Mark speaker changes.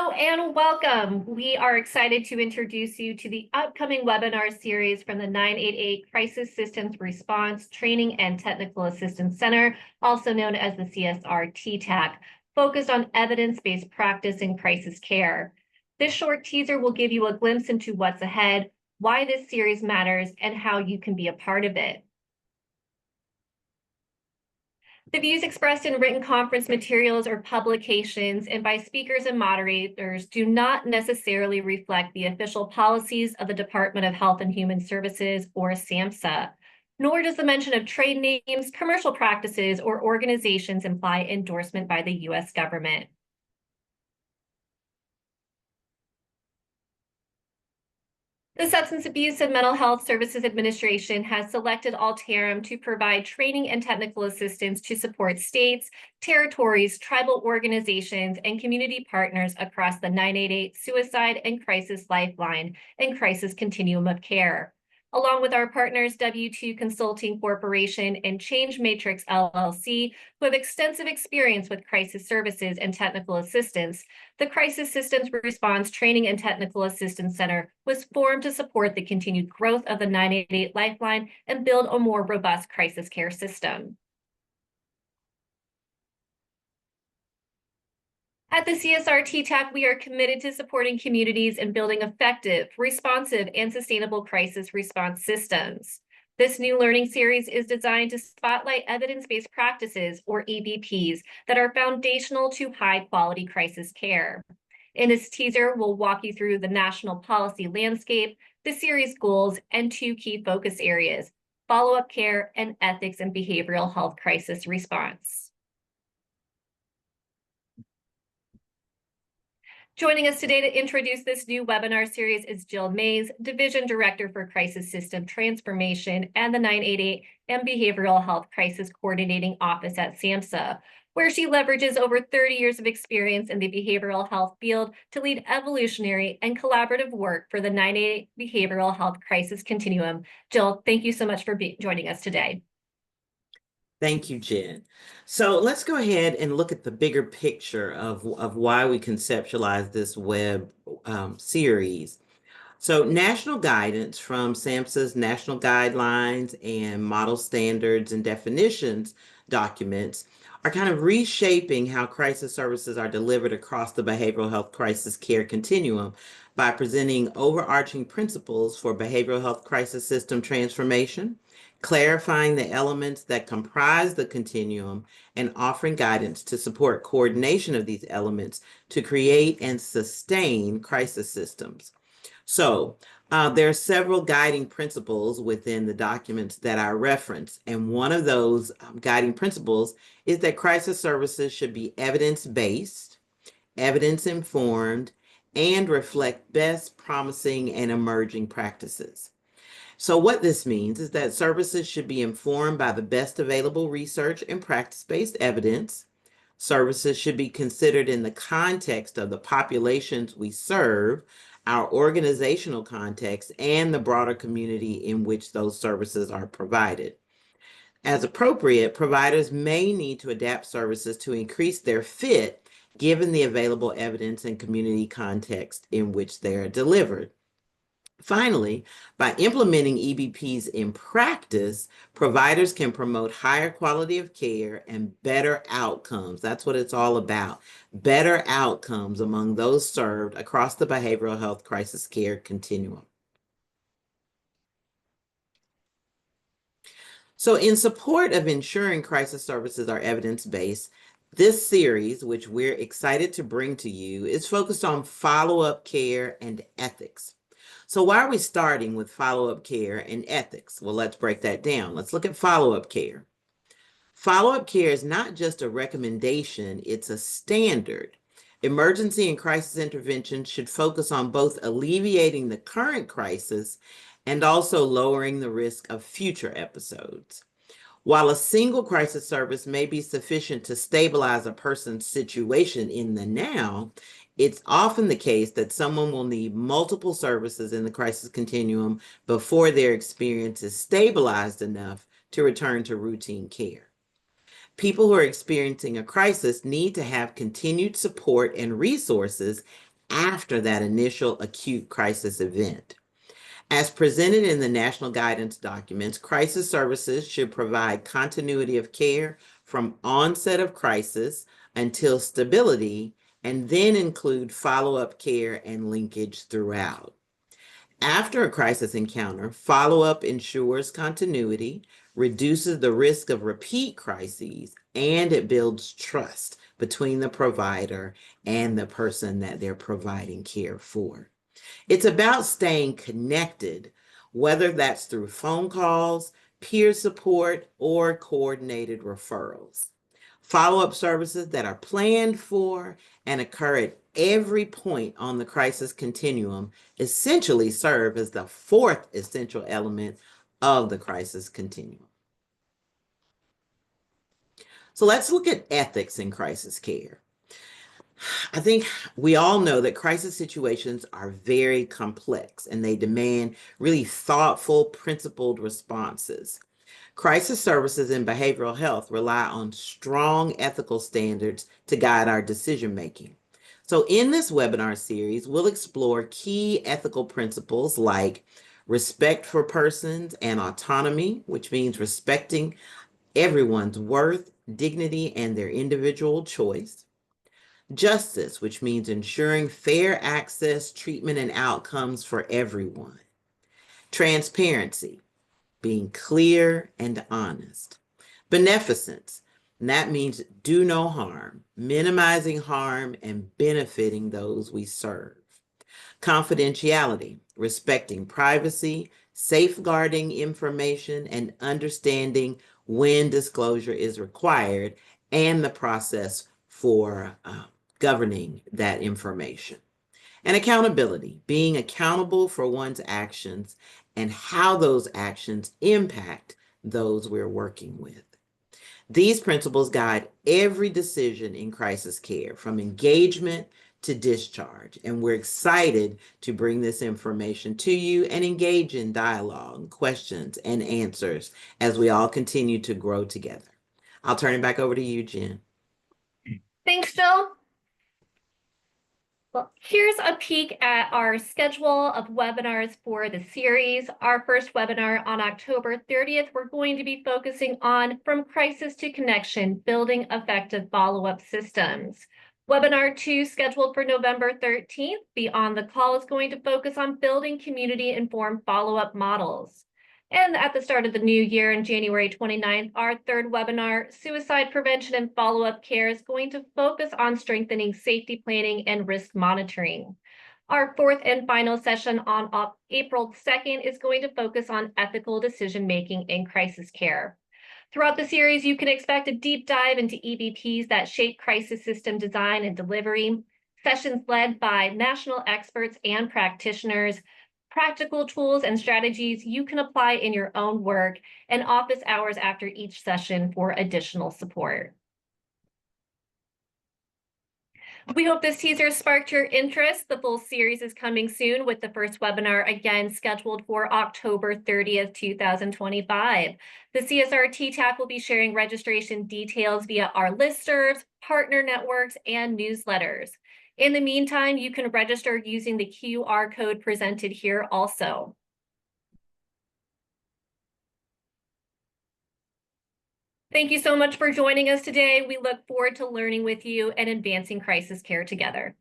Speaker 1: Hello and welcome. We are excited to introduce you to the upcoming webinar series from the 988 Crisis Systems Response Training and Technical Assistance Center, also known as the CSR-TTAC, focused on evidence-based practice in crisis care. This short teaser will give you a glimpse into what's ahead, why this series matters, and how you can be a part of it. The views expressed in written conference materials or publications and by speakers and moderators do not necessarily reflect the official policies of the Department of Health and Human Services or SAMHSA, nor does the mention of trade names, commercial practices, or organizations imply endorsement by the U.S. government. The Substance Abuse and Mental Health Services Administration has selected Alterum to provide training and technical assistance to support states, territories, tribal organizations, and community partners across the 988 Suicide and Crisis Lifeline and Crisis Continuum of Care. Along with our partners, W2 Consulting Corporation and Change Matrix LLC, who have extensive experience with crisis services and technical assistance, the Crisis Systems Response Training and Technical Assistance Center was formed to support the continued growth of the 988 Lifeline and build a more robust crisis care system. At the CSR-TTAC, we are committed to supporting communities and building effective, responsive, and sustainable crisis response systems. This new learning series is designed to spotlight evidence-based practices, or EBPs, that are foundational to high-quality crisis care. In this teaser, we'll walk you through the national policy landscape, the series goals, and two key focus areas: follow-up care and ethics and behavioral health crisis response. Joining us today to introduce this new webinar series is Jill Mays, Division Director for Crisis System Transformation and the 988 and Behavioral Health Crisis Coordinating Office at SAMHSA, where she leverages over 30 years of experience in the behavioral health field to lead evolutionary and collaborative work for the 988 Behavioral Health Crisis Continuum. Jill, thank you so much for joining us today.
Speaker 2: Thank you, Jen. So let's go ahead and look at the bigger picture of why we conceptualize this web series. So national guidance from SAMHSA's National Guidelines and Model Standards and Definitions documents are kind of reshaping how crisis services are delivered across the behavioral health crisis care continuum by presenting overarching principles for behavioral health crisis system transformation, clarifying the elements that comprise the continuum, and offering guidance to support coordination of these elements to create and sustain crisis systems. So there are several guiding principles within the documents that I reference, and one of those guiding principles is that crisis services should be evidence-based, evidence-informed, and reflect best, promising, and emerging practices. So what this means is that services should be informed by the best available research and practice-based evidence. Services should be considered in the context of the populations we serve, our organizational context, and the broader community in which those services are provided. As appropriate, providers may need to adapt services to increase their fit given the available evidence and community context in which they are delivered. Finally, by implementing EBPs in practice, providers can promote higher quality of care and better outcomes. That's what it's all about. Better outcomes among those served across the behavioral health crisis care continuum. So in support of ensuring crisis services are evidence-based, this series, which we're excited to bring to you, is focused on follow-up care and ethics. So why are we starting with follow-up care and ethics? Well, let's break that down. Let's look at follow-up care. Follow-up care is not just a recommendation, it's a standard. Emergency and crisis intervention should focus on both alleviating the current crisis and also lowering the risk of future episodes. While a single crisis service may be sufficient to stabilize a person's situation in the now, it's often the case that someone will need multiple services in the crisis continuum before their experience is stabilized enough to return to routine care. People who are experiencing a crisis need to have continued support and resources after that initial acute crisis event. As presented in the national guidance documents, crisis services should provide continuity of care from onset of crisis until stability, and then include follow-up care and linkage throughout. After a crisis encounter, follow-up ensures continuity, reduces the risk of repeat crises, and it builds trust between the provider and the person that they're providing care for. It's about staying connected, whether that's through phone calls, peer support, or coordinated referrals. Follow-up services that are planned for and occur at every point on the crisis continuum essentially serve as the fourth essential element of the crisis continuum. So let's look at ethics in crisis care. I think we all know that crisis situations are very complex and they demand really thoughtful, principled responses. Crisis services in behavioral health rely on strong ethical standards to guide our decision making. So in this webinar series, we'll explore key ethical principles like respect for persons and autonomy, which means respecting everyone's worth, dignity, and their individual choice. Justice, which means ensuring fair access, treatment, and outcomes for everyone. Transparency, being clear and honest. Beneficence, and that means do no harm, minimizing harm and benefiting those we serve. Confidentiality, respecting privacy, safeguarding information, and understanding when disclosure is required and the process for governing that information. And accountability, being accountable for one's actions and how those actions impact those we're working with. These principles guide every decision in crisis care, from engagement to discharge, and we're excited to bring this information to you and engage in dialogue, questions, and answers as we all continue to grow together. I'll turn it back over to you, Jen.
Speaker 1: Thanks, Jill. Well, here's a peek at our schedule of webinars for the series. Our first webinar on October 30th, we're going to be focusing on From Crisis to Connection, Building Effective Follow-Up Systems. Webinar 2, scheduled for November 13th, Beyond the Call, is going to focus on building community-informed follow-up models. And at the start of the new year, on January 29th, our third webinar, Suicide Prevention and Follow-Up Care, is going to focus on strengthening safety planning and risk monitoring. Our fourth and final session on April 2nd is going to focus on ethical decision-making in crisis care. Throughout the series, you can expect a deep dive into EBPs that shape crisis system design and delivery, sessions led by national experts and practitioners, practical tools and strategies you can apply in your own work, and office hours after each session for additional support. We hope this teaser sparked your interest. The full series is coming soon, with the first webinar again scheduled for October 30th, 2025. The CSR-TTAC will be sharing registration details via our listservs, partner networks, and newsletters. In the meantime, you can register using the QR code presented here also. Thank you so much for joining us today. We look forward to learning with you and advancing crisis care together.